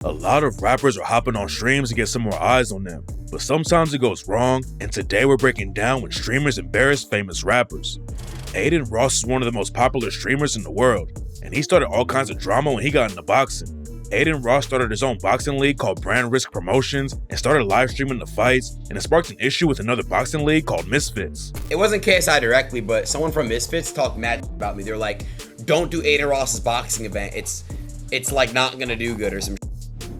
A lot of rappers are hopping on streams to get some more eyes on them, but sometimes it goes wrong, and today we're breaking down when streamers embarrass famous rappers. Adin Ross is one of the most popular streamers in the world, and he started all kinds of drama when he got into boxing. Adin Ross started his own boxing league called Brand Risk Promotions and started live streaming the fights, and it sparked an issue with another boxing league called Misfits. It wasn't KSI directly, but someone from Misfits talked mad about me. They're like, don't do Adin Ross's boxing event. It's like not gonna do good or some shit.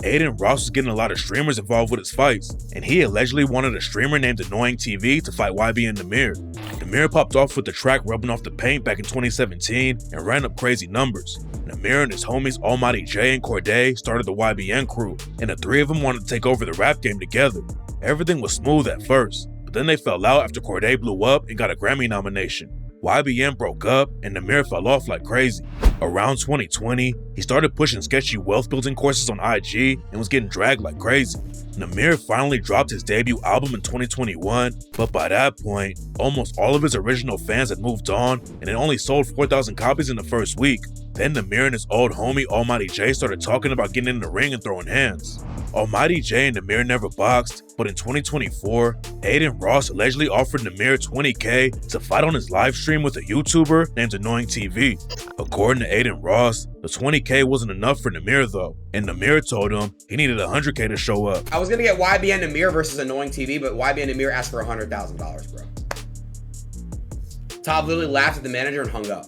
Adin Ross was getting a lot of streamers involved with his fights, and he allegedly wanted a streamer named Annoying TV to fight YB and Nahmir. Nahmir popped off with the track Rubbing Off the Paint back in 2017 and ran up crazy numbers. Nahmir and his homies Almighty J and Cordae started the YBN crew, and the three of them wanted to take over the rap game together. Everything was smooth at first, but then they fell out after Cordae blew up and got a Grammy nomination. YBN broke up and Nahmir fell off like crazy. Around 2020, he started pushing sketchy wealth building courses on IG and was getting dragged like crazy. Nahmir finally dropped his debut album in 2021, but by that point, almost all of his original fans had moved on and it only sold 4,000 copies in the first week. Then Nahmir and his old homie Almighty J started talking about getting in the ring and throwing hands. Almighty J and Nahmir never boxed, but in 2024, Adin Ross allegedly offered Nahmir $20K to fight on his live stream with a YouTuber named Annoying TV. According to Adin Ross, the $20K wasn't enough for Nahmir though, and Nahmir told him he needed $100K to show up. I was gonna get YB and Nahmir versus Annoying TV, but YB and Nahmir asked for $100,000, bro. Top literally laughed at the manager and hung up.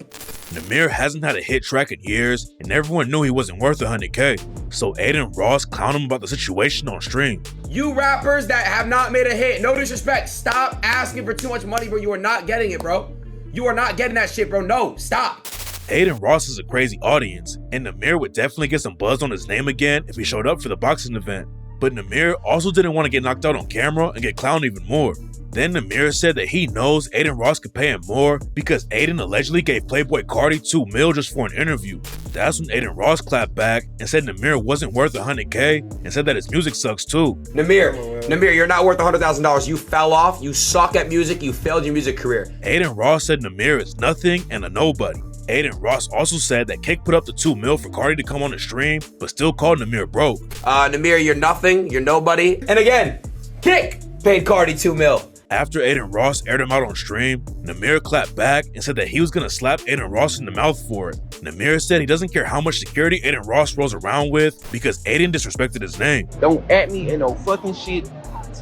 Nahmir hasn't had a hit track in years, and everyone knew he wasn't worth $100K, so Adin Ross clowned him about the situation on stream. You rappers that have not made a hit, no disrespect, stop asking for too much money, bro. You are not getting it, bro. You are not getting that shit, bro. No, stop. Adin Ross is a crazy audience, and Nahmir would definitely get some buzz on his name again if he showed up for the boxing event. But Nahmir also didn't want to get knocked out on camera and get clowned even more. Then Nahmir said that he knows Adin Ross could pay him more because Adin allegedly gave Playboi Carti $2 million just for an interview. That's when Adin Ross clapped back and said Nahmir wasn't worth $100K and said that his music sucks too. Nahmir, you're not worth $100,000. You fell off, you suck at music, you failed your music career. Adin Ross said Nahmir is nothing and a nobody. Adin Ross also said that Kick put up the $2 million for Carti to come on the stream, but still called Nahmir broke. Nahmir, you're nothing, you're nobody. And again, Kick paid Carti $2 million. After Adin Ross aired him out on stream, Nahmir clapped back and said that he was gonna slap Adin Ross in the mouth for it. Nahmir said he doesn't care how much security Adin Ross rolls around with because Adin disrespected his name. Don't at me in no fucking shit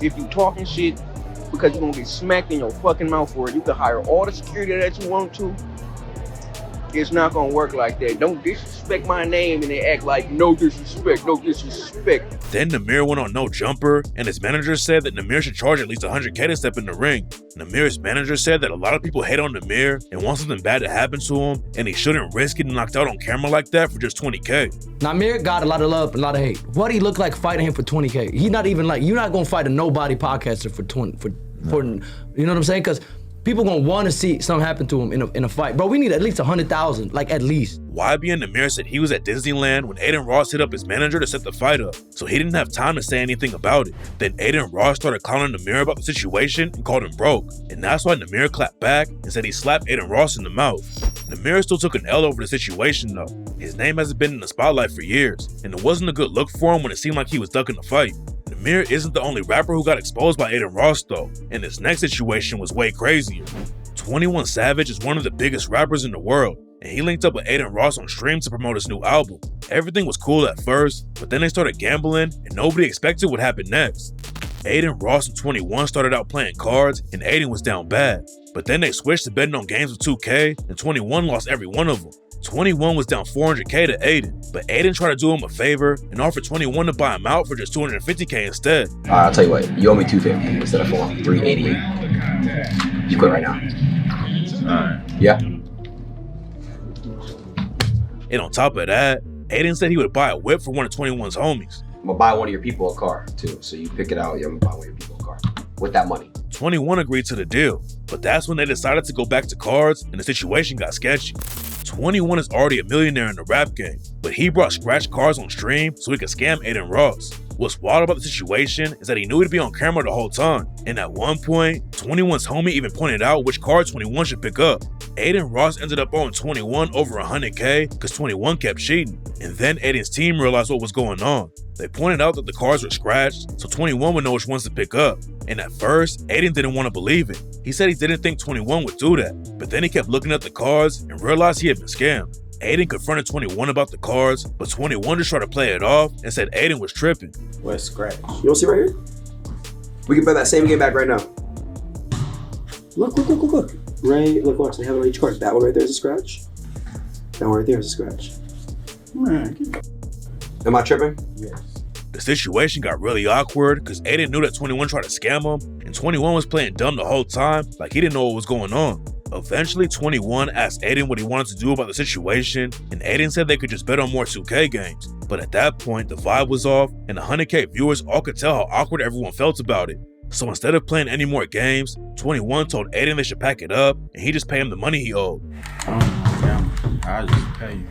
if you talking shit, because you're gonna get smacked in your fucking mouth for it. You can hire all the security that you want to. It's not gonna work like that. Don't disrespect my name and they act like no disrespect, no disrespect. Then Nahmir went on No Jumper, and his manager said that Nahmir should charge at least $100K to step in the ring. Nahmir's manager said that a lot of people hate on Nahmir and want something bad to happen to him, and he shouldn't risk getting knocked out on camera like that for just $20K. Nahmir got a lot of love, a lot of hate. What he look like fighting him for $20K? He's not even like, you're not gonna fight a nobody podcaster for you know what I'm saying? Because people gonna want to see something happen to him in a fight. Bro, we need at least 100,000, like at least. YB and Nahmir said he was at Disneyland when Adin Ross hit up his manager to set the fight up, so he didn't have time to say anything about it. Then Adin Ross started clowning Nahmir about the situation and called him broke, and that's why Nahmir clapped back and said he slapped Adin Ross in the mouth. Nahmir still took an L over the situation though. His name hasn't been in the spotlight for years, and it wasn't a good look for him when it seemed like he was ducking the fight. Nahmir isn't the only rapper who got exposed by Adin Ross though, and this next situation was way crazier. 21 Savage is one of the biggest rappers in the world, and he linked up with Adin Ross on stream to promote his new album. Everything was cool at first, but then they started gambling and nobody expected what happened next. Adin Ross and 21 started out playing cards and Adin was down bad, but then they switched to betting on games with 2K and 21 lost every one of them. 21 was down $400K to Adin, but Adin tried to do him a favor and offered 21 to buy him out for just $250K instead. I'll tell you what, you owe me $250 instead of $388. You quit right now. Yeah. And on top of that, Adin said he would buy a whip for one of 21's homies. I'm gonna buy one of your people a car too, so you pick it out. Yeah, I'm gonna buy one of your people a car with that money. 21 agreed to the deal, but that's when they decided to go back to cards and the situation got sketchy. 21 is already a millionaire in the rap game, but he brought scratch cards on stream so he could scam Adin Ross. What's wild about the situation is that he knew he'd be on camera the whole time, and at one point, 21's homie even pointed out which card 21 should pick up. Adin Ross ended up owing 21 over 100K because 21 kept cheating, and then Adin's team realized what was going on. They pointed out that the cards were scratched, so 21 would know which ones to pick up, and at first, Adin didn't want to believe it. He said he didn't think 21 would do that, but then he kept looking at the cards and realized he had been scammed. Adin confronted 21 about the cards, but 21 just tried to play it off and said Adin was tripping. What's scratch? You don't see right here? We can play that same game back right now. Look. Right, look, watch, they have it on each card. That one right there is a scratch. That one right there is a scratch. Man, am I tripping? Yes. The situation got really awkward because Adin knew that 21 tried to scam him, and 21 was playing dumb the whole time, like he didn't know what was going on. Eventually, 21 asked Adin what he wanted to do about the situation, and Adin said they could just bet on more 2K games. But at that point, the vibe was off, and the 100K viewers all could tell how awkward everyone felt about it. So instead of playing any more games, 21 told Adin they should pack it up, and he just paid him the money he owed. I'll just pay you.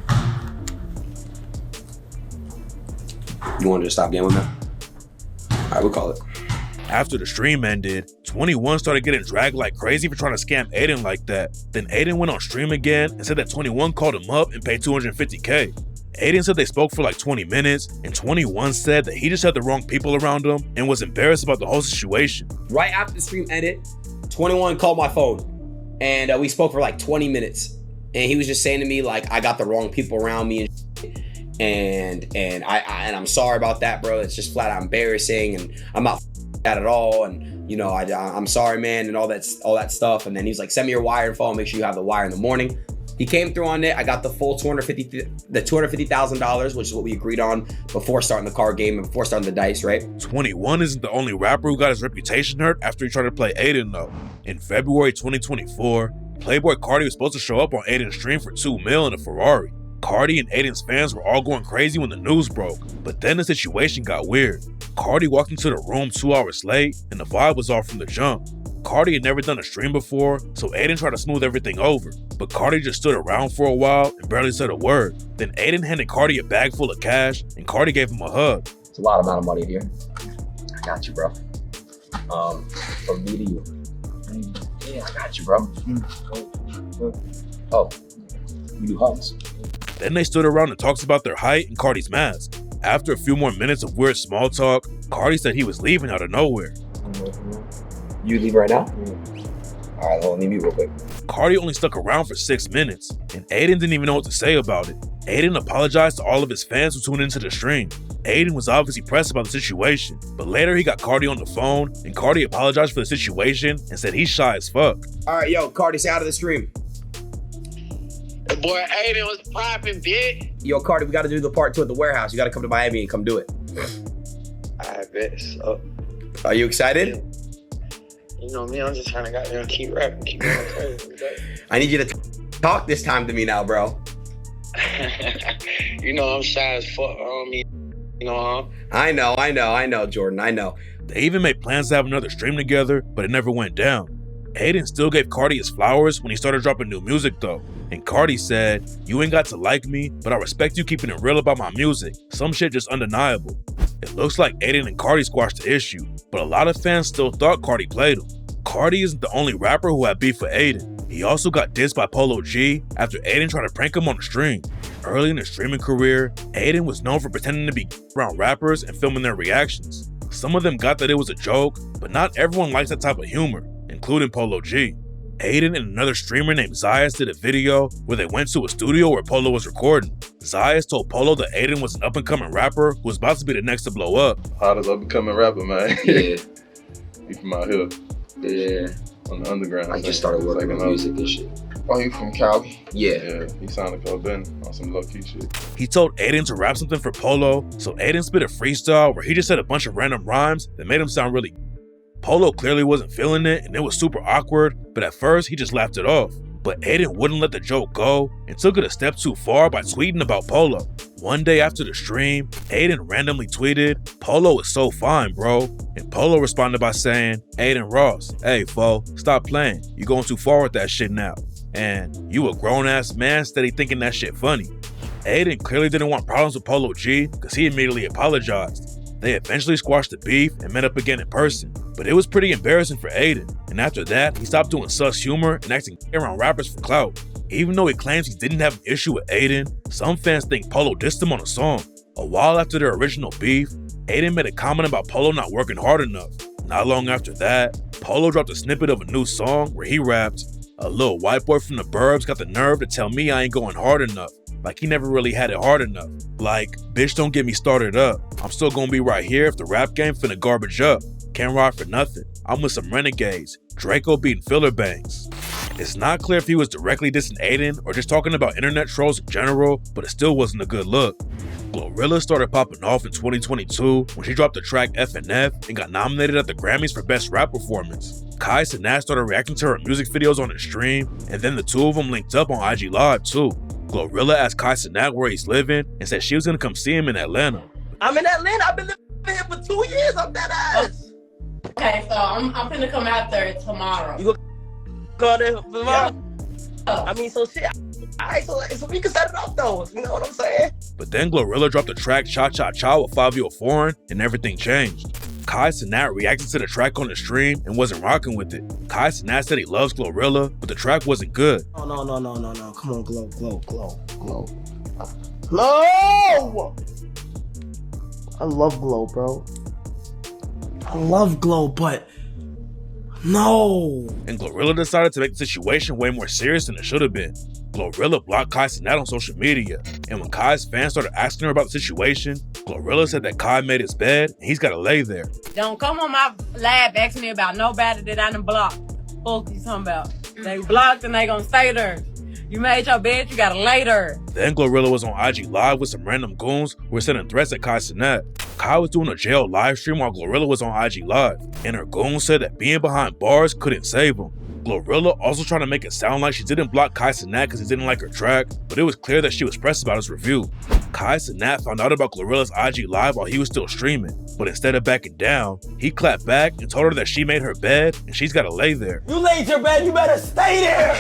You want to just stop gambling now? Alright, we'll call it. After the stream ended, 21 started getting dragged like crazy for trying to scam Adin like that. Then Adin went on stream again and said that 21 called him up and paid 250K. Adin said they spoke for like 20 minutes, and 21 said that he just had the wrong people around him and was embarrassed about the whole situation. Right after the stream ended, 21 called my phone, and we spoke for like 20 minutes. And he was just saying to me like, I got the wrong people around me and I'm sorry about that, bro. It's just flat out embarrassing, and I'm not that at all, and you know, I'm sorry, man, and all that stuff. And then he was like, send me your wire info, make sure you have the wire in the morning. He came through on it. I got the full $250,000, which is what we agreed on before starting the card game and before starting the dice, right? 21 isn't the only rapper who got his reputation hurt after he tried to play Adin though. In February 2024, Playboi Carti was supposed to show up on Adin's stream for $2 million in a Ferrari. Carti and Adin's fans were all going crazy when the news broke, but then the situation got weird. Carti walked into the room 2 hours late, and the vibe was off from the jump. Carti had never done a stream before, so Adin tried to smooth everything over, but Carti just stood around for a while and barely said a word. Then Adin handed Carti a bag full of cash, and Carti gave him a hug. It's a lot amount of money here. I got you, bro. From me to you. Yeah, I got you, bro. Oh, you do hugs. Then they stood around and talked about their height and Carti's mask. After a few more minutes of weird small talk, Carti said he was leaving out of nowhere. You leave right now? All right, hold on, leave me real quick. Carti only stuck around for 6 minutes, and Adin didn't even know what to say about it. Adin apologized to all of his fans who tuned into the stream. Adin was obviously pressed about the situation, but later he got Carti on the phone, and Carti apologized for the situation and said he's shy as fuck. All right, yo, Carti, say out of the stream. Boy, Adin was popping, bitch. Yo, Carti, we got to do the part 2 at the warehouse. You got to come to Miami and come do it. I bet so. Are you excited? You know me, I'm just trying to goddamn keep rapping, keep going crazy. I need you to talk this time to me now, bro. You know I'm shy as fuck on me. You know, huh? I know, Jordan, I know. They even made plans to have another stream together, but it never went down. Adin still gave Carti his flowers when he started dropping new music though. And Carti said, "You ain't got to like me, but I respect you keeping it real about my music. Some shit just undeniable." It looks like Adin and Carti squashed the issue, but a lot of fans still thought Carti played him. Carti isn't the only rapper who had beef with Adin. He also got dissed by Polo G after Adin tried to prank him on the stream. Early in his streaming career, Adin was known for pretending to be around rappers and filming their reactions. Some of them got that it was a joke, but not everyone likes that type of humor, including Polo G. Adin and another streamer named Zayas did a video where they went to a studio where Polo was recording. Zayas told Polo that Adin was an up-and-coming rapper who was about to be the next to blow up. Hottest up-and-coming rapper, man. Yeah. He from out here. Yeah. On the underground. I just started working on music and shit. Oh, you from Cali? Yeah. Yeah, he sounded like Ben on some low-key shit. He told Adin to rap something for Polo, so Adin spit a freestyle where he just said a bunch of random rhymes that made him sound really. Polo clearly wasn't feeling it and it was super awkward, but at first he just laughed it off. But Adin wouldn't let the joke go and took it a step too far by tweeting about Polo. One day after the stream, Adin randomly tweeted, "Polo is so fine, bro." And Polo responded by saying, "Adin Ross, hey fo, stop playing. You going too far with that shit now. And you a grown ass man steady thinking that shit funny." Adin clearly didn't want problems with Polo G because he immediately apologized. They eventually squashed the beef and met up again in person, but it was pretty embarrassing for Adin, and after that, he stopped doing sus humor and acting around rappers for clout. Even though he claims he didn't have an issue with Adin, some fans think Polo dissed him on a song. A while after their original beef, Adin made a comment about Polo not working hard enough. Not long after that, Polo dropped a snippet of a new song where he rapped, "A little white boy from the burbs got the nerve to tell me I ain't going hard enough. Like he never really had it hard enough. Like, bitch don't get me started up. I'm still gonna be right here if the rap game finna garbage up. Can't ride for nothing. I'm with some renegades. Draco beating filler bangs." It's not clear if he was directly dissing Adin or just talking about internet trolls in general, but it still wasn't a good look. GloRilla started popping off in 2022 when she dropped the track F&F and got nominated at the Grammys for Best Rap Performance. Cenat started reacting to her music videos on his stream, and then the two of them linked up on IG Live too. GloRilla asked Cenat where he's living and said she was gonna come see him in Atlanta. I'm in Atlanta. I've been living here for 2 years. I'm that ass. Okay, so I'm finna come out there tomorrow. You go there tomorrow? Yeah. I mean, so shit. Alright, so we can set it up though. You know what I'm saying? But then GloRilla dropped the track Cha Cha Cha with Fabio Foreign and everything changed. Cenat reacted to the track on the stream and wasn't rocking with it. Cenat said he loves GloRilla, but the track wasn't good. No. Come on, Glo. I love Glo, bro. I love Glo, but no. And GloRilla decided to make the situation way more serious than it should have been. GloRilla blocked Cenat on social media, and when Kai's fans started asking her about the situation, GloRilla said that Kai made his bed and he's gotta lay there. Don't come on my live asking me about nobody that I done blocked. Fuck you talking about? They blocked and they gonna stay there. You made your bed, you gotta lay there. Then GloRilla was on IG Live with some random goons who were sending threats at Cenat. Kai was doing a jail live stream while GloRilla was on IG Live, and her goons said that being behind bars couldn't save him. GloRilla also tried to make it sound like she didn't block Cenat because he didn't like her track, but it was clear that she was pressed about his review. Cenat found out about GloRilla's IG Live while he was still streaming, but instead of backing down, he clapped back and told her that she made her bed and she's gotta lay there. You laid your bed, you better stay there!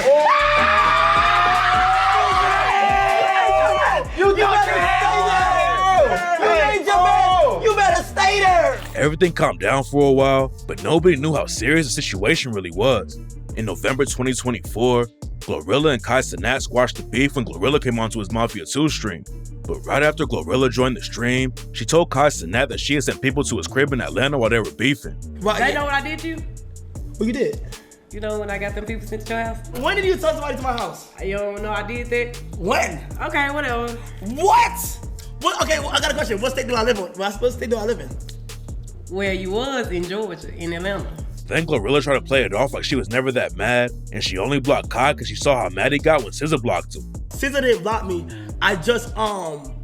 You better stay there! You laid your bed, you better stay there! Everything calmed down for a while, but nobody knew how serious the situation really was. In November 2024, GloRilla and Cenat squashed the beef when GloRilla came onto his Mafia 2 stream. But right after GloRilla joined the stream, she told Cenat that she had sent people to his crib in Atlanta while they were beefing. Right, they know what I did to you? What you did? You know when I got them people sent to your house? When did you tell somebody to my house? You don't know I did that? When? Okay, whatever. What? Okay, well, I got a question. What state do I live in? What state do I live in? Where you was in Georgia, in Atlanta. Then GloRilla tried to play it off like she was never that mad, and she only blocked Kai because she saw how mad he got when SZA blocked him. SZA didn't block me. I just,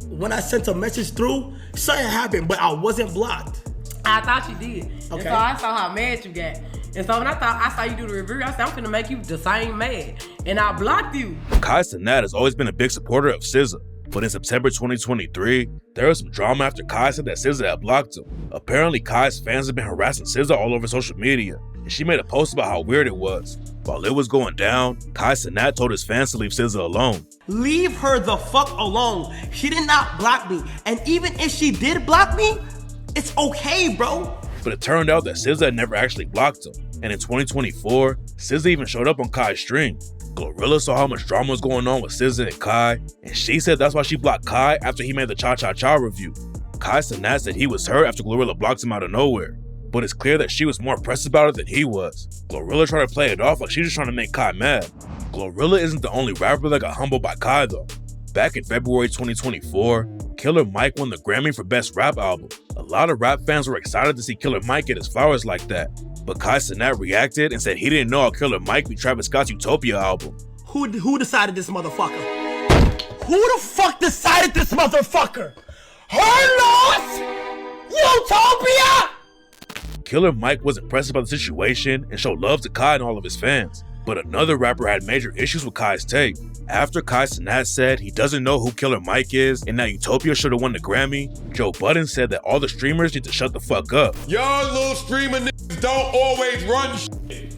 when I sent a message through, something happened, but I wasn't blocked. I thought you did. Okay. And so I saw how mad you got. And so when I saw you do the review, I said, I'm finna make you the same mad. And I blocked you. Cenat has always been a big supporter of SZA. But in September 2023, there was some drama after Kai said that SZA had blocked him. Apparently, Kai's fans have been harassing SZA all over social media, and she made a post about how weird it was. While it was going down, Cenat told his fans to leave SZA alone. Leave her the fuck alone. She did not block me. And even if she did block me, it's okay, bro. But it turned out that SZA had never actually blocked him. And in 2024, SZA even showed up on Kai's stream. GloRilla saw how much drama was going on with SZA and Kai, and she said that's why she blocked Kai after he made the Cha Cha Cha review. Cenat said he was hurt after GloRilla blocked him out of nowhere, but it's clear that she was more pressed about it than he was. GloRilla tried to play it off like she was trying to make Kai mad. GloRilla isn't the only rapper that got humbled by Kai though. Back in February 2024, Killer Mike won the Grammy for Best Rap Album. A lot of rap fans were excited to see Killer Mike get his flowers like that. But Cenat reacted and said he didn't know how Killer Mike beat Travis Scott's Utopia album. Who decided this motherfucker? Who the fuck decided this motherfucker? Her loss? Utopia? Killer Mike was impressed about the situation and showed love to Kai and all of his fans. But another rapper had major issues with Kai's take. After Cenat said he doesn't know who Killer Mike is and that Utopia should have won the Grammy, Joe Budden said that all the streamers need to shut the fuck up. Y'all little streamer niggas don't always run shit.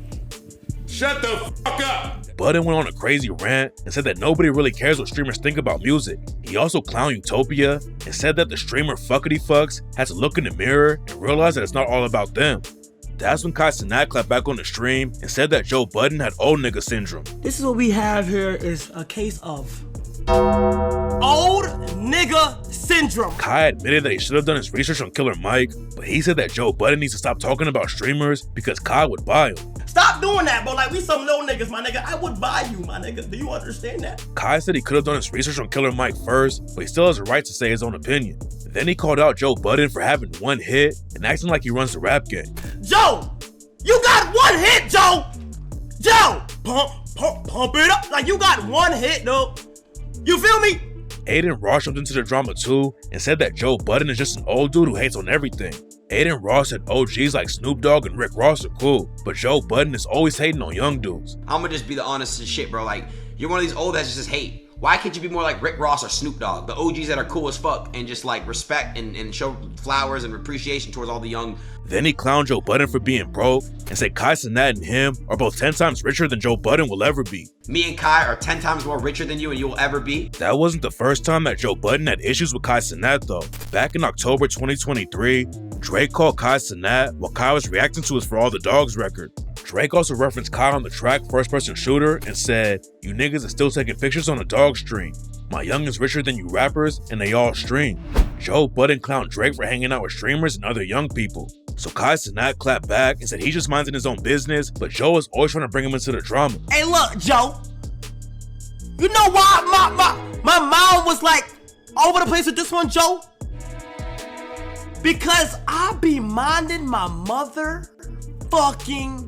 Shut the fuck up. Budden went on a crazy rant and said that nobody really cares what streamers think about music. He also clowned Utopia and said that the streamer Fuckity Fucks has to look in the mirror and realize that it's not all about them. That's when Cenat clapped back on the stream and said that Joe Budden had old nigga syndrome. This is what we have here is a case of old nigga syndrome. Kai admitted that he should have done his research on Killer Mike, but he said that Joe Budden needs to stop talking about streamers because Kai would buy him. Stop doing that, bro. Like, we some little niggas, my nigga. I would buy you, my nigga. Do you understand that? Kai said he could have done his research on Killer Mike first, but he still has a right to say his own opinion. Then he called out Joe Budden for having one hit and acting like he runs the rap game. Joe, you got one hit, Joe. Joe, pump it up. Like, you got one hit, though. You feel me? Adin Ross jumped into the drama too and said that Joe Budden is just an old dude who hates on everything. Adin Ross said OGs like Snoop Dogg and Rick Ross are cool, but Joe Budden is always hating on young dudes. I'ma just be the honest as shit, bro. Like, you're one of these old heads that just hate. Why can't you be more like Rick Ross or Snoop Dogg? The OGs that are cool as fuck and just like respect and show flowers and appreciation towards all the young. Then he clowned Joe Budden for being broke and said Cenat and him are both 10 times richer than Joe Budden will ever be. Me and Kai are 10 times more richer than you and you will ever be. That wasn't the first time that Joe Budden had issues with Cenat though. Back in October 2023, Drake called Cenat while Kai was reacting to his For All the Dogs record. Drake also referenced Kai on the track First Person Shooter and said, "You niggas are still taking pictures on a dog stream. My young is richer than you rappers and they all stream." Joe Budden clowned Drake for hanging out with streamers and other young people. So Cenat clapped back and said he just minding his own business, but Joe is always trying to bring him into the drama. Hey look, Joe. You know why my mom was like over the place with this one, Joe? Because I be minding my motherfucking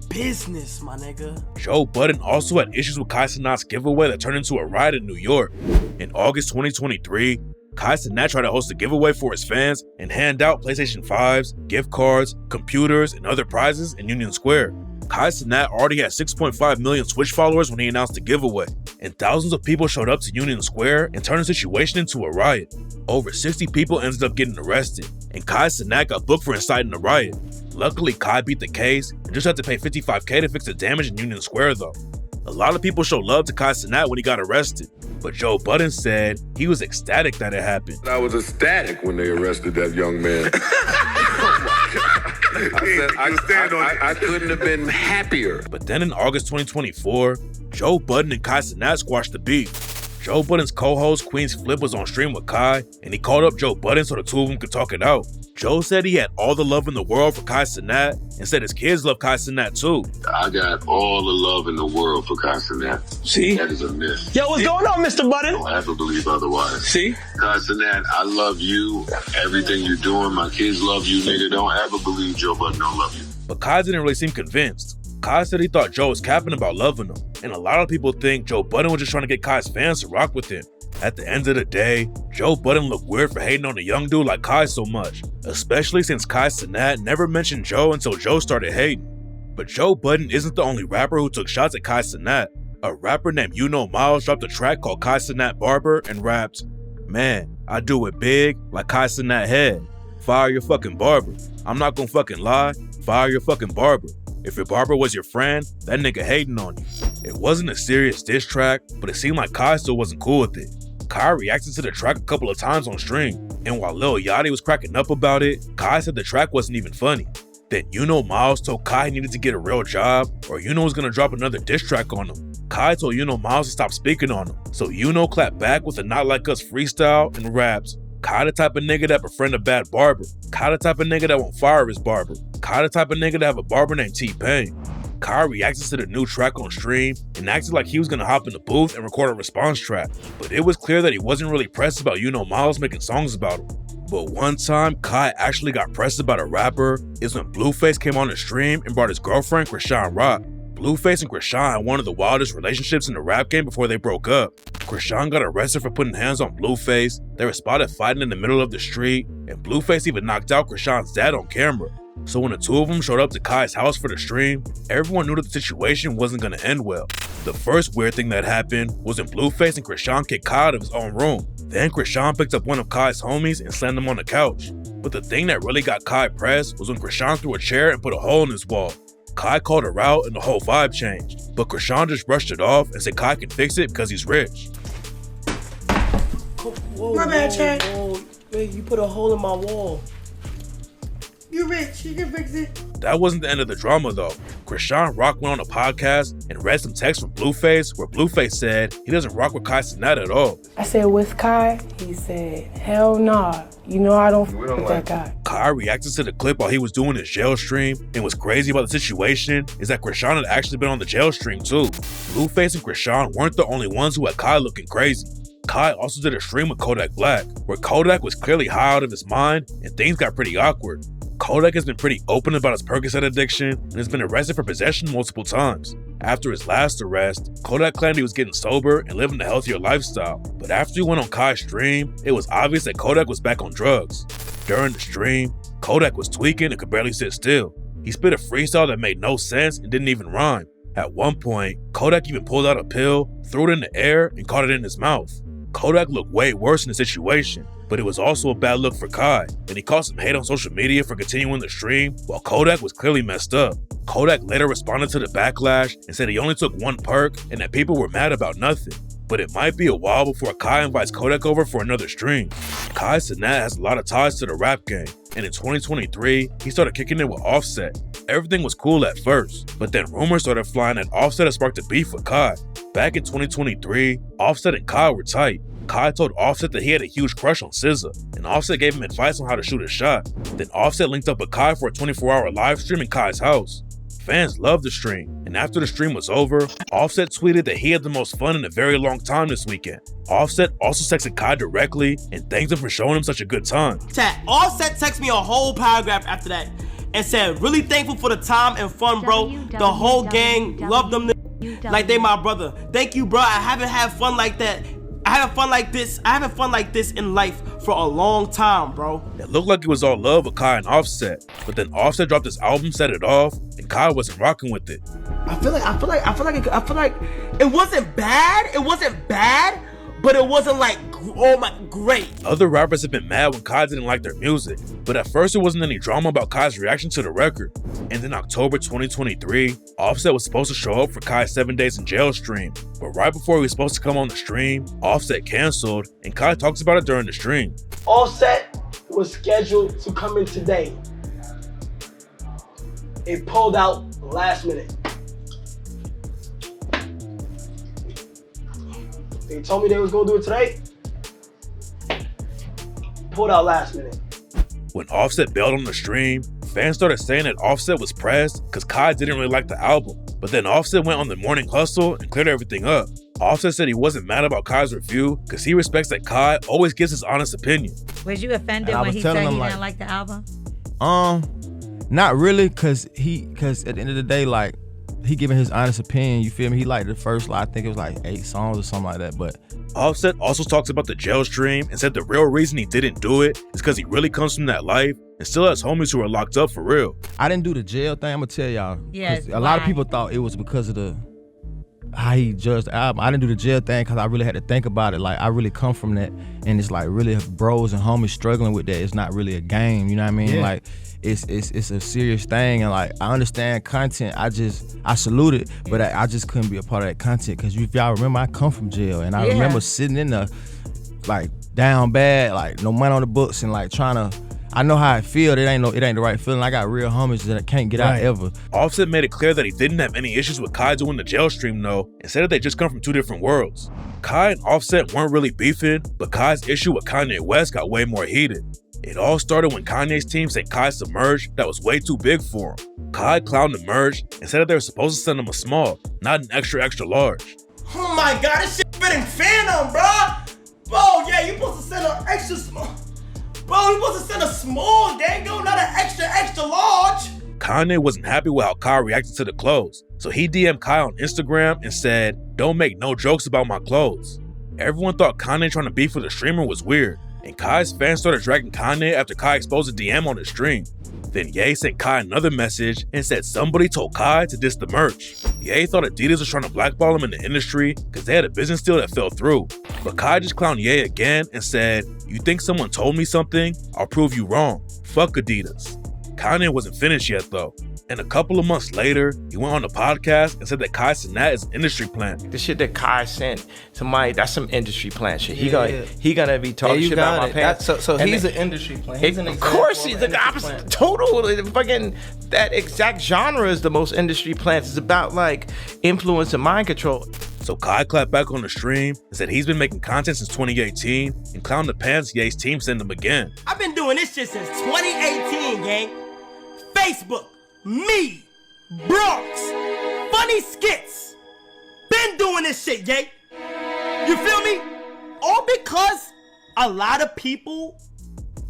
business, my nigga. Joe Budden also had issues with Cenat's giveaway that turned into a riot in New York. In August 2023, Cenat tried to host a giveaway for his fans and hand out PlayStation 5s, gift cards, computers, and other prizes in Union Square. Cenat already had 6.5 million Twitch followers when he announced the giveaway, and thousands of people showed up to Union Square and turned the situation into a riot. Over 60 people ended up getting arrested, and Cenat got booked for inciting a riot. Luckily, Kai beat the case and just had to pay $55K to fix the damage in Union Square though. A lot of people showed love to Cenat when he got arrested, but Joe Budden said he was ecstatic that it happened. I was ecstatic when they arrested that young man. I couldn't have been happier. But then in August 2024, Joe Budden and Cenat squashed the beef. Joe Budden's co-host Queen's Flip was on stream with Kai, and he called up Joe Budden so the two of them could talk it out. Joe said he had all the love in the world for Cenat and said his kids love Cenat too. I got all the love in the world for Cenat. See? That is a myth. Yo, what's going on, Mr. Budden? Don't ever believe otherwise. See? Cenat, I love you. Everything you're doing, my kids love you, nigga. Don't ever believe Joe Budden don't love you. But Kai didn't really seem convinced. Kai said he thought Joe was capping about loving him, and a lot of people think Joe Budden was just trying to get Kai's fans to rock with him. At the end of the day, Joe Budden looked weird for hating on a young dude like Kai so much, especially since Cenat never mentioned Joe until Joe started hating. But Joe Budden isn't the only rapper who took shots at Cenat. A rapper named Yuno Miles dropped a track called Cenat Barber and rapped, "Man, I do it big like Cenat head. Fire your fucking barber. I'm not gonna fucking lie, fire your fucking barber. If your barber was your friend, that nigga hating on you." It wasn't a serious diss track, but it seemed like Kai still wasn't cool with it. Kai reacted to the track a couple of times on stream, and while Lil Yachty was cracking up about it, Kai said the track wasn't even funny. Then Yuno Miles told Kai he needed to get a real job, or Yuno was gonna drop another diss track on him. Kai told Yuno Miles to stop speaking on him, so Yuno clapped back with a Not Like Us freestyle and raps, "Kai the type of nigga that befriend a bad barber. Kai the type of nigga that won't fire his barber. Kai the type of nigga that have a barber named T-Pain." Kai reacted to the new track on stream and acted like he was gonna hop in the booth and record a response track, but it was clear that he wasn't really pressed about Yuno Miles making songs about him. But one time Kai actually got pressed about a rapper is when Blueface came on the stream and brought his girlfriend Chrisean rock. Blueface and Chrisean had one of the wildest relationships in the rap game before they broke up. Chrisean got arrested for putting hands on Blueface, they were spotted fighting in the middle of the street, and Blueface even knocked out Chrisean's dad on camera. So when the two of them showed up to Kai's house for the stream, everyone knew that the situation wasn't gonna end well. The first weird thing that happened was when Blueface and Chrisean kicked Kai out of his own room. Then Chrisean picked up one of Kai's homies and slammed him on the couch. But the thing that really got Kai pressed was when Chrisean threw a chair and put a hole in his wall. Kai called her out and the whole vibe changed, but Chrisean just brushed it off and said Kai can fix it because he's rich. My bad, Chad. Wait, you put a hole in my wall. You're rich, you can fix it. That wasn't the end of the drama though. Chrisean rock went on a podcast and read some text from Blueface where Blueface said he doesn't rock with Kai Cenat at all. I said, with Kai? He said, hell nah. You know I don't fuck with that guy. Kai reacted to the clip while he was doing his jail stream, and what's crazy about the situation is that Chrisean had actually been on the jail stream too. Blueface and Chrisean weren't the only ones who had Kai looking crazy. Kai also did a stream with Kodak Black, where Kodak was clearly high out of his mind and things got pretty awkward. Kodak has been pretty open about his Percocet addiction and has been arrested for possession multiple times. After his last arrest, Kodak claimed he was getting sober and living a healthier lifestyle, but after he went on Kai's stream, it was obvious that Kodak was back on drugs. During the stream, Kodak was tweaking and could barely sit still. He spit a freestyle that made no sense and didn't even rhyme. At one point, Kodak even pulled out a pill, threw it in the air, and caught it in his mouth. Kodak looked way worse in the situation, but it was also a bad look for Kai, and he caught some hate on social media for continuing the stream while Kodak was clearly messed up. Kodak later responded to the backlash and said he only took one perk and that people were mad about nothing. But it might be a while before Kai invites Kodak over for another stream. Kai Cenat has a lot of ties to the rap game, and in 2023, he started kicking it with Offset. Everything was cool at first, but then rumors started flying that Offset had sparked a beef with Kai. Back in 2023, Offset and Kai were tight. Kai told Offset that he had a huge crush on SZA, and Offset gave him advice on how to shoot a shot. Then Offset linked up with Kai for a 24-hour live stream in Kai's house. Fans loved the stream, and after the stream was over, Offset tweeted that he had the most fun in a very long time this weekend. Offset also texted Kai directly and thanked him for showing him such a good time. Chat, Offset texted me a whole paragraph after that and said, really thankful for the time and fun, bro. The whole gang loved them like they my brother. Thank you, bro. I haven't had fun like that. I haven't fun like this in life for a long time, bro. It looked like it was all love with Kai and Offset, but then Offset dropped his album, Set It Off, and Kai wasn't rocking with it. I feel like it wasn't bad. It wasn't bad, but it wasn't like, oh my, great. Other rappers have been mad when Kai didn't like their music, but at first there wasn't any drama about Kai's reaction to the record. And in October 2023, Offset was supposed to show up for Kai's 7 Days in Jail stream, but right before he was supposed to come on the stream, Offset canceled, and Kai talks about it during the stream. Offset was scheduled to come in today. It pulled out last minute. They told me they was gonna do it today. Pulled out last minute. When Offset bailed on the stream, fans started saying that Offset was pressed because Kai didn't really like the album. But then Offset went on the morning hustle and cleared everything up. Offset said he wasn't mad about Kai's review because he respects that Kai always gives his honest opinion. Was you offended when he said he didn't like the album? Not really, cause at the end of the day, like, he giving his honest opinion, you feel me? He liked the first, I think it was like 8 songs or something like that, but. Offset also talks about the jail stream and said the real reason he didn't do it is because he really comes from that life and still has homies who are locked up for real. I didn't do the jail thing, I'm gonna tell y'all. Yes, a lot of people thought it was because of how he judged the album. I didn't do the jail thing because I really had to think about it. Like, I really come from that, and it's like really bros and homies struggling with that. It's not really a game, you know what I mean? Yeah. Like, it's a serious thing, and like, I understand content. I salute it, but I just couldn't be a part of that content because if y'all remember, I come from jail, and I remember sitting in the, like, down bad, like no money on the books, and like trying to. I know how I feel. It ain't the right feeling. I got real homies that I can't get out ever. Offset made it clear that he didn't have any issues with Kai doing the jail stream though, and said that they just come from 2 different worlds. Kai and Offset weren't really beefing, but Kai's issue with Kanye West got way more heated. It all started when Kanye's team said Kai submerged that was way too big for him. Kai clowned the merge and said that they were supposed to send him a small, not an extra large. Oh my god, this shit been in Phantom, bro. Bro, yeah, you supposed to send an extra small. Bro, you supposed to send a small, dango, not an extra large. Kanye wasn't happy with how Kai reacted to the clothes, so he DM'd Kai on Instagram and said, "Don't make no jokes about my clothes." Everyone thought Kanye trying to beef with a streamer was weird, and Kai's fans started dragging Kanye after Kai exposed a DM on his stream. Then Ye sent Kai another message and said somebody told Kai to diss the merch. Ye thought Adidas was trying to blackball him in the industry because they had a business deal that fell through. But Kai just clowned Ye again and said, "You think someone told me something? I'll prove you wrong. Fuck Adidas." Kanye wasn't finished yet though. And a couple of months later, he went on a podcast and said that Cenat is an industry plant. The shit that Kai sent to Mike, that's some industry plant shit. He gonna be talking shit about my pants. So he's an industry plant. He's an of course, he's the opposite. Total, fucking, that exact genre is the most industry plants. It's about like influence and mind control. So Kai clapped back on the stream and said he's been making content since 2018 and clowned the pants Ye's team sent him again. I've been doing this shit since 2018, gang. Facebook, me, Bronx, funny skits. Been doing this shit, gang. You feel me? All because a lot of people,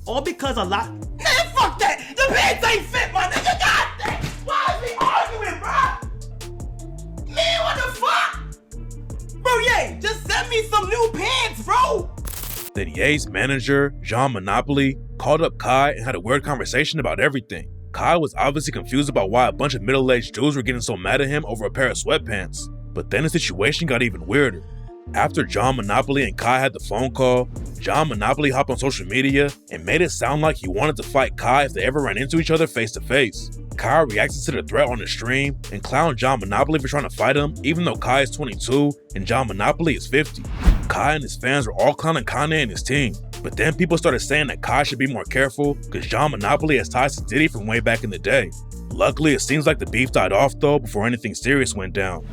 man, fuck that. The pants ain't fit, my nigga. God damn. Why is he arguing, bro? Man, what the fuck? Bro, Ye, just send me some new pants, bro. Then Ye's manager, Jean Monopoly, called up Kai and had a weird conversation about everything. Kai was obviously confused about why a bunch of middle-aged dudes were getting so mad at him over a pair of sweatpants. But then the situation got even weirder. After John Monopoly and Kai had the phone call, John Monopoly hopped on social media and made it sound like he wanted to fight Kai if they ever ran into each other face to face. Kai reacted to the threat on the stream and clowned John Monopoly for trying to fight him even though Kai is 22 and John Monopoly is 50. Kai and his fans were all clowning Kanye and his team. But then people started saying that Kai should be more careful because John Monopoly has ties to Diddy from way back in the day. Luckily, it seems like the beef died off though before anything serious went down.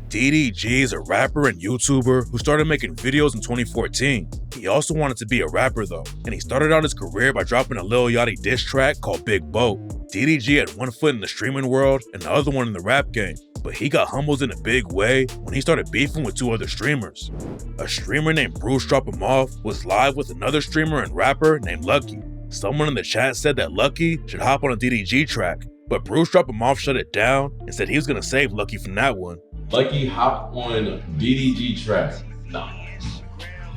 DDG is a rapper and YouTuber who started making videos in 2014. He also wanted to be a rapper though, and he started out his career by dropping a Lil Yachty diss track called Big Boat. DDG had one foot in the streaming world and the other one in the rap game, but he got humbled in a big way when he started beefing with two other streamers. A streamer named Bruce Drop 'Em Off was live with another streamer and rapper named Lucky. Someone in the chat said that Lucky should hop on a DDG track, but Bruce Drop 'Em Off shut it down and said he was gonna save Lucky from that one. Lucky hop on a DDG track. Nah,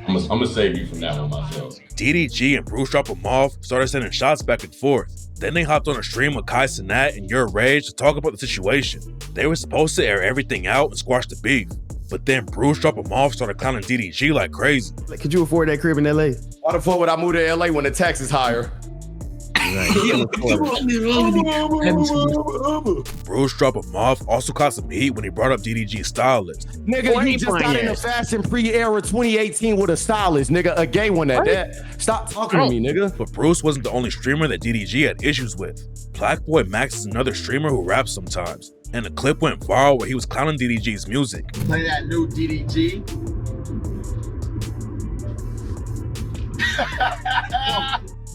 I'm gonna save you from that one myself. DDG and Bruce Drop 'Em Off started sending shots back and forth. Then they hopped on a stream with Cenat and Your Rage to talk about the situation. They were supposed to air everything out and squash the beef. But then Bruce Drop 'Em Off started clowning DDG like crazy. Could you afford that crib in LA? Why the fuck would I move to LA when the tax is higher? Bruce Drop 'Em Off also caught some heat when he brought up DDG's stylist. Nigga, you just got in the Fast and Free era 2018 with a stylist, nigga, a gay one at that. Stop talking to me, nigga. But Bruce wasn't the only streamer that DDG had issues with. PlaqueBoyMax is another streamer who raps sometimes, and a clip went viral where he was clowning DDG's music. Play that new DDG.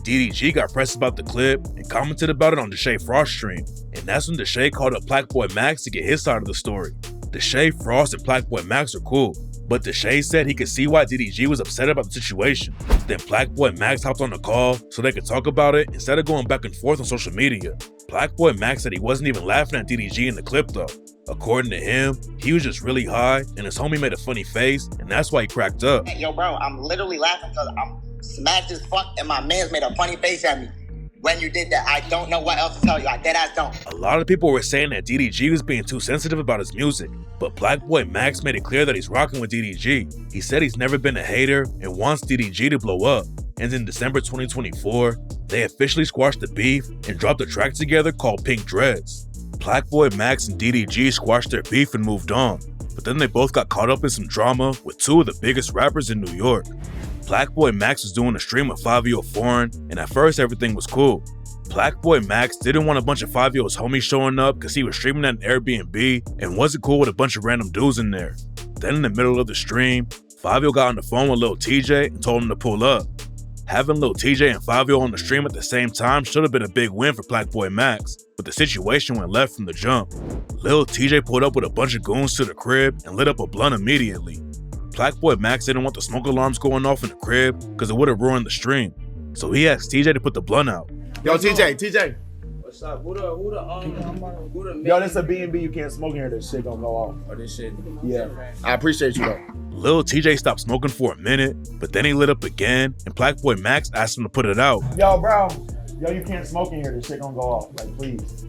DDG got pressed about the clip and commented about it on Deshae Frost's stream, and that's when Deshae called up PlaqueBoyMax to get his side of the story. Deshae Frost and PlaqueBoyMax are cool, but Deshae said he could see why DDG was upset about the situation. Then PlaqueBoyMax hopped on the call so they could talk about it instead of going back and forth on social media. PlaqueBoyMax said he wasn't even laughing at DDG in the clip though. According to him, he was just really high and his homie made a funny face and that's why he cracked up. Hey, yo bro, I'm literally laughing because I'm smashed as fuck and my man's made a funny face at me when you did that. I don't know what else to tell you. I deadass don't. A lot of people were saying that DDG was being too sensitive about his music, but PlaqueBoyMax made it clear that he's rocking with DDG. He said he's never been a hater and wants DDG to blow up. And in December 2024, they officially squashed the beef and dropped a track together called Pink Dreads. PlaqueBoyMax and DDG squashed their beef and moved on, but then they both got caught up in some drama with two of the biggest rappers in New York. PlaqueBoyMax was doing a stream with 5Yo Foreign, and at first everything was cool. PlaqueBoyMax didn't want a bunch of 5Yo's homies showing up because he was streaming at an Airbnb and wasn't cool with a bunch of random dudes in there. Then in the middle of the stream, 5Yo got on the phone with Lil Tjay and told him to pull up. Having Lil Tjay and 5Yo on the stream at the same time should have been a big win for PlaqueBoyMax, but the situation went left from the jump. Lil Tjay pulled up with a bunch of goons to the crib and lit up a blunt immediately. PlaqueBoyMax didn't want the smoke alarms going off in the crib because it would have ruined the stream. So he asked TJ to put the blunt out. Yo, TJ. What's up? Who the Yo, this a B&B. You can't smoke in here. This shit gonna go off. Oh, this shit. Yeah. I appreciate you though. Lil TJ stopped smoking for a minute, but then he lit up again, and PlaqueBoyMax asked him to put it out. Yo, bro. Yo, you can't smoke in here. This shit gonna go off. Like, please.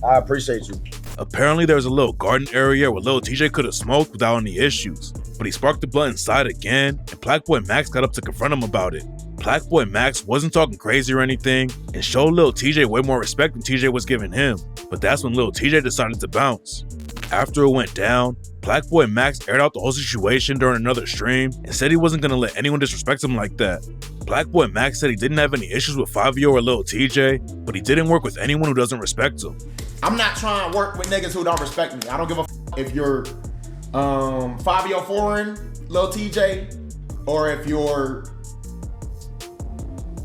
I appreciate you. Apparently there was a little garden area where Lil TJ could have smoked without any issues, but he sparked the blunt inside again, and PlaqueBoyMax got up to confront him about it. PlaqueBoyMax wasn't talking crazy or anything and showed Lil Tjay way more respect than Tjay was giving him, but that's when Lil Tjay decided to bounce. After it went down, PlaqueBoyMax aired out the whole situation during another stream and said he wasn't gonna let anyone disrespect him like that. PlaqueBoyMax said he didn't have any issues with Fabio or Lil Tjay, but he didn't work with anyone who doesn't respect him. I'm not trying to work with niggas who don't respect me. I don't give a if you're Fabio Foreign, Lil Tjay, or if you're,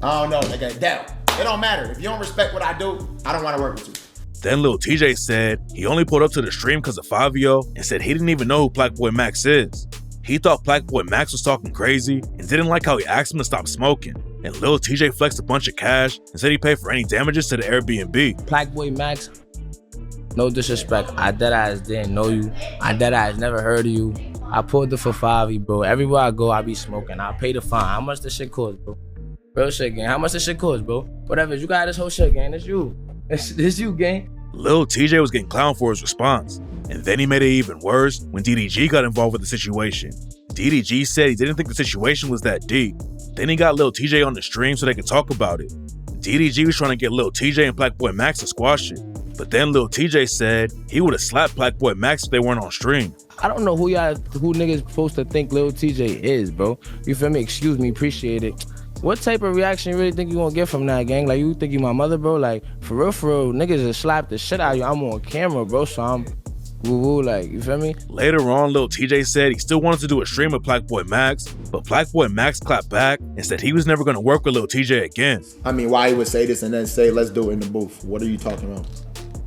I don't know, nigga, Dell. It don't matter. If you don't respect what I do, I don't want to work with you. Then Lil Tjay said he only pulled up to the stream because of Fabio and said he didn't even know who PlaqueBoyMax is. He thought PlaqueBoyMax was talking crazy and didn't like how he asked him to stop smoking. And Lil Tjay flexed a bunch of cash and said he paid for any damages to the Airbnb. PlaqueBoyMax, no disrespect, I deadass didn't know you. I deadass never heard of you. I pulled it for $5, bro. Everywhere I go, I be smoking. I pay the fine. How much this shit cost, bro? Real shit, gang. How much this shit cost, bro? Whatever, you got this whole shit, gang. It's you. It's you, gang. Lil Tjay was getting clowned for his response. And then he made it even worse when DDG got involved with the situation. DDG said he didn't think the situation was that deep. Then he got Lil Tjay on the stream so they could talk about it. DDG was trying to get Lil Tjay and PlaqueBoyMax to squash it. But then Lil Tjay said he would have slapped PlaqueBoyMax if they weren't on stream. I don't know who niggas supposed to think Lil Tjay is, bro. You feel me? Excuse me, appreciate it. What type of reaction you really think you gonna get from that, gang? Like, you think you my mother, bro? Like, for real, niggas just slap the shit out of you. I'm on camera, bro, so I'm woo-woo, like, you feel me? Later on, Lil Tjay said he still wanted to do a stream with PlaqueBoyMax, but PlaqueBoyMax clapped back and said he was never gonna work with Lil Tjay again. I mean, why he would say this and then say, let's do it in the booth? What are you talking about?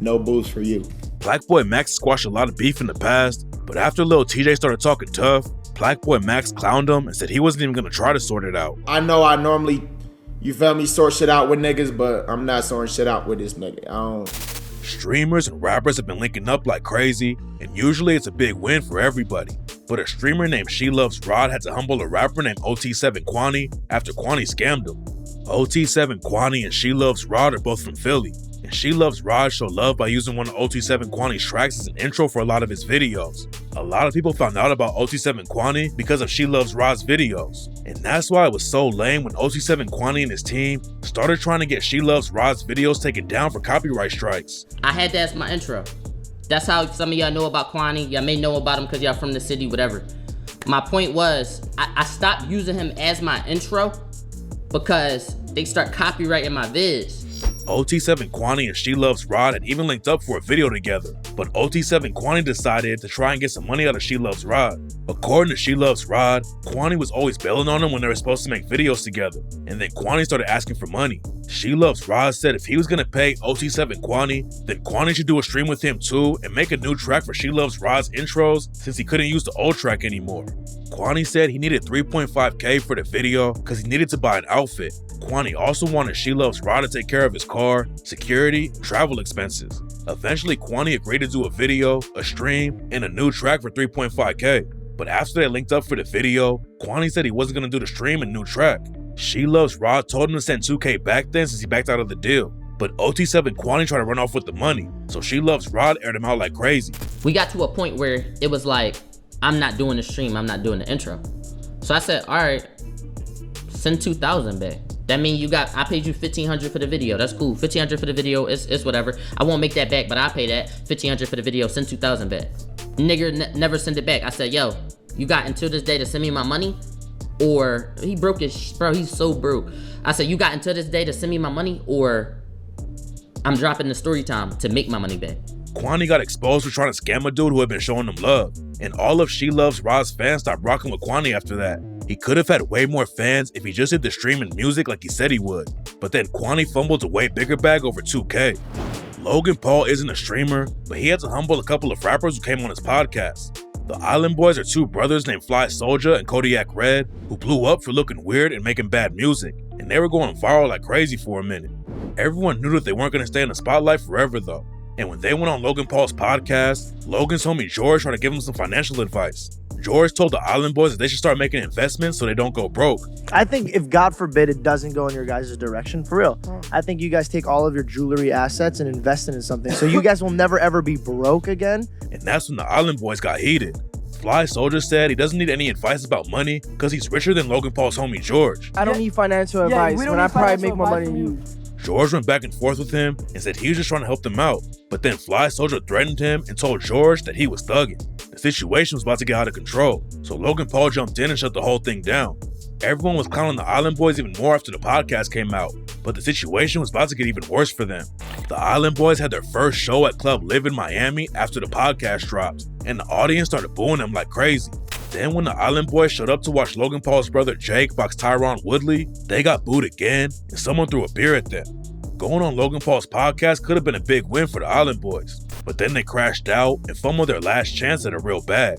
No booths for you. PlaqueBoyMax squashed a lot of beef in the past, but after Lil Tjay started talking tough, PlaqueBoyMax clowned him and said he wasn't even gonna try to sort it out. I know I normally, you feel me, sort shit out with niggas, but I'm not sorting shit out with this nigga. Streamers and rappers have been linking up like crazy, and usually it's a big win for everybody. But a streamer named SheLovesRod had to humble a rapper named OT7 Quanny after Quanny scammed him. OT7 Quanny and SheLovesRod are both from Philly, and SheLovesRod showed love by using one of OT7 Quanny's tracks as an intro for a lot of his videos. A lot of people found out about OT7 Quanny because of SheLovesRod's videos, and that's why it was so lame when OT7 Quanny and his team started trying to get SheLovesRod's videos taken down for copyright strikes. I had that as my intro. That's how some of y'all know about Quanny. Y'all may know about him because y'all from the city, whatever. My point was, I stopped using him as my intro because they start copyrighting my vids. OT7 Quanny and SheLovesRod had even linked up for a video together, but OT7 Quanny decided to try and get some money out of SheLovesRod. According to SheLovesRod, Quanny was always bailing on him when they were supposed to make videos together, and then Quanny started asking for money. SheLovesRod said if he was gonna pay OT7 Quanny, then Quanny should do a stream with him too and make a new track for SheLovesRod's intros since he couldn't use the old track anymore. Quanny said he needed 3.5K for the video because he needed to buy an outfit. Quanny also wanted SheLovesRod to take care of his car, security, and travel expenses. Eventually, Quanny agreed to do a video, a stream, and a new track for 3.5K. But after they linked up for the video, Quanny said he wasn't going to do the stream and new track. SheLovesRod told him to send 2K back then since he backed out of the deal. But OT7 Quanny tried to run off with the money, so SheLovesRod aired him out like crazy. We got to a point where it was like, I'm not doing the stream, I'm not doing the intro. So I said, all right, send 2,000 back. That means I paid you $1,500 for the video. That's cool. $1,500 for the video, it's whatever. I won't make that back, but I'll pay that. $1,500 for the video, send 2,000 back. Nigga never send it back. I said, yo, you got until this day to send me my money? Or, he broke his, bro, he's so broke. I said, you got until this day to send me my money? Or, I'm dropping the story time to make my money back. Quanny got exposed for trying to scam a dude who had been showing him love, and all of SheLovesRod's fans stopped rocking with Quanny after that. He could have had way more fans if he just did the stream and music like he said he would, but then Quanny fumbled a way bigger bag over 2K. Logan Paul isn't a streamer, but he had to humble a couple of rappers who came on his podcast. The Island Boys are two brothers named Fly Soulja and Kodak Red who blew up for looking weird and making bad music, and they were going viral like crazy for a minute. Everyone knew that they weren't going to stay in the spotlight forever though. And when they went on Logan Paul's podcast, Logan's homie George tried to give him some financial advice. George told the Island Boys that they should start making investments so they don't go broke. I think if God forbid it doesn't go in your guys' direction, for real, I think you guys take all of your jewelry assets and invest it in something so you guys will never ever be broke again. And that's when the Island Boys got heated. Fly Soldier said he doesn't need any advice about money because he's richer than Logan Paul's homie George. I don't need financial advice when I probably make more money than you. George went back and forth with him and said he was just trying to help them out. But then Fly Soldier threatened him and told George that he was thugging. The situation was about to get out of control, so Logan Paul jumped in and shut the whole thing down. Everyone was clowning the Island Boys even more after the podcast came out, but the situation was about to get even worse for them. The Island Boys had their first show at Club Live in Miami after the podcast dropped, and the audience started booing them like crazy. Then when the Island Boys showed up to watch Logan Paul's brother Jake box Tyron Woodley, they got booed again, and someone threw a beer at them. Going on Logan Paul's podcast could have been a big win for the Island Boys, but then they crashed out and fumbled their last chance at a real bag.